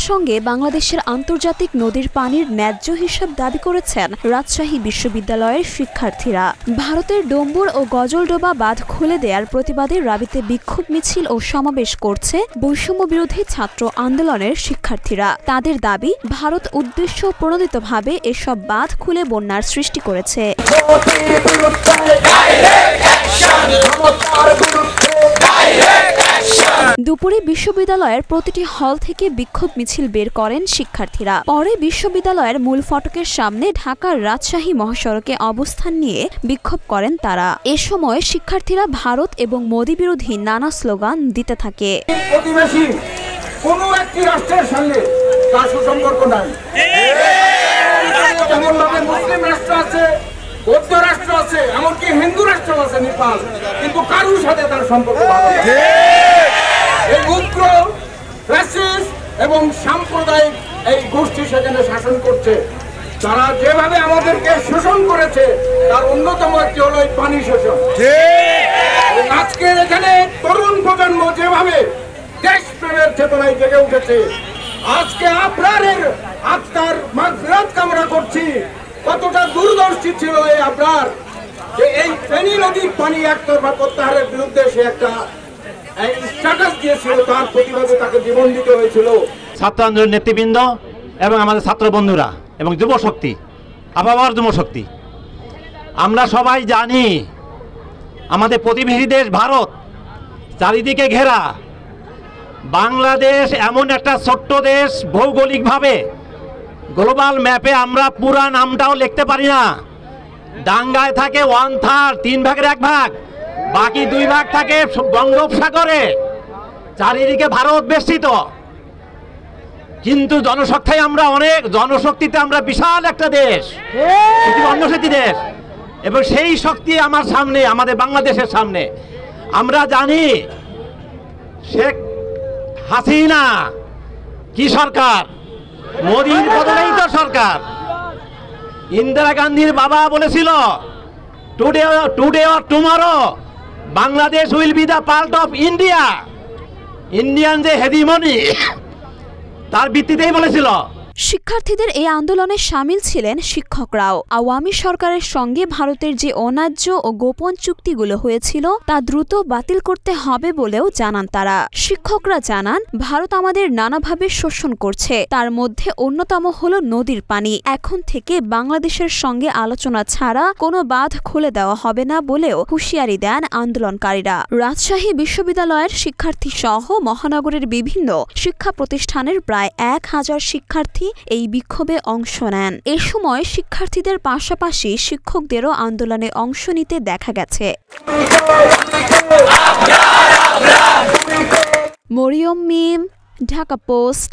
সঙ্গে বাংলাদেশের আন্তর্জাতিক নদীর পানির ন্যায্য হিসাব দাবি করেছেন রাজশাহী বিশ্ববিদ্যালয়ের শিক্ষার্থীরা। ভারতের ডম্বুর ও গজলডোবা বাঁধ খুলে দেওয়ার প্রতিবাদে রাবিতে বিক্ষোভ মিছিল ও সমাবেশ করছে বৈষম্য বিরোধী ছাত্র আন্দোলনের শিক্ষার্থীরা। তাদের দাবি, ভারত উদ্দেশ্য প্রণোদিতভাবে এসব বাঁধ খুলে বন্যার সৃষ্টি করেছে। দুপুরে বিশ্ববিদ্যালয়ের প্রতিটি হল থেকে বিক্ষোভ মিছিল বের করেন শিক্ষার্থীরা। পরে বিশ্ববিদ্যালয়ের মূল ফটকের সামনে ঢাকার রাজশাহী মহাসড়কে অবস্থান নিয়ে বিক্ষোভ করেন তারা। এ সময় শিক্ষার্থীরা ভারত এবং মোদি বিরোধী নানা স্লোগান দিতে থাকে। প্রতিবেশী কোনো একটি রাষ্ট্রের সঙ্গে তার সুসম্পর্ক নাই। যেমনভাবে মুসলিম রাষ্ট্র আছে, বৌদ্ধ রাষ্ট্র আছে, এমনকি হিন্দু রাষ্ট্র আছে নেপাল, কিন্তু কারোর সাথে তার সম্পর্ক ভালো না। এই উগ্র ফ্যাসিস্ট এবং সাম্প্রদায়িক এই গোষ্ঠী সেখানে শাসন করছে। তারা যেভাবে আমাদেরকে শোষণ করেছে তার অন্যতম একটি হলো এই পানি শোষণ। আজকে এখানে তরুণ প্রজন্ম যেভাবে দেশপ্রেমের চেতনায় জেগে উঠেছে, আজকে আপনারের আত্মার মাগফিরাত কামনা করছি। কতটা দূরদর্শী ছিল এই আপনার, যে এই ফেনী নদীর পানি একতরফা প্রত্যাহারের বিরুদ্ধে সে একটা স্ট্যাটাস দিয়েছিল, তার প্রতিবাদে তাকে জীবন দিতে হয়েছিল। ছাত্র আন্দোলনের নেতৃবৃন্দ এবং আমাদের ছাত্র বন্ধুরা এবং যুবশক্তি, আবহাওয়ার যুবশক্তি, আমরা সবাই জানি আমাদের প্রতিবেশী দেশ ভারত চারিদিকে ঘেরা। বাংলাদেশ এমন একটা ছোট্ট দেশ, ভৌগোলিকভাবে গ্লোবাল ম্যাপে আমরা পুরা নামটাও লিখতে পারি না। ডাঙ্গায় থাকে 1/3, 3 ভাগের 1 ভাগ, বাকি 2 ভাগ থাকে বঙ্গোপসাগরে। চারিদিকে ভারত বেষ্টিত, কিন্তু জনশক্তিতে আমরা অনেক, জনশক্তিতে আমরা বিশাল একটা দেশ, অন্যশক্তি দেশ। এবং সেই শক্তি আমার সামনে, আমাদের বাংলাদেশের সামনে। আমরা জানি শেখ হাসিনা কি সরকার, মোদীর বদলেই তো সরকার। ইন্দিরা গান্ধীর বাবা বলেছিল, today or tomorrow Bangladesh will be the part of India. Indian যে হেজিমনি, তার ভিত্তিতেই বলেছিল। শিক্ষার্থীদের এই আন্দোলনে সামিল ছিলেন শিক্ষকরাও। আওয়ামী সরকারের সঙ্গে ভারতের যে অন্যায্য ও গোপন চুক্তিগুলো হয়েছিল তা দ্রুত বাতিল করতে হবে বলেও জানান তারা। শিক্ষকরা জানান, ভারত আমাদের নানাভাবে শোষণ করছে, তার মধ্যে অন্যতম হলো নদীর পানি। এখন থেকে বাংলাদেশের সঙ্গে আলোচনা ছাড়া কোনো বাঁধ খুলে দেওয়া হবে না বলেও হুঁশিয়ারি দেন আন্দোলনকারীরা। রাজশাহী বিশ্ববিদ্যালয়ের শিক্ষার্থী সহ মহানগরের বিভিন্ন শিক্ষা প্রতিষ্ঠানের প্রায় 1000 শিক্ষার্থী এই বিক্ষোভে অংশ নেন। এ সময় শিক্ষার্থীদের পাশাপাশি শিক্ষকদেরও আন্দোলনে অংশ নিতে দেখা গেছে। মরিয়ম মিম, ঢাকা পোস্ট।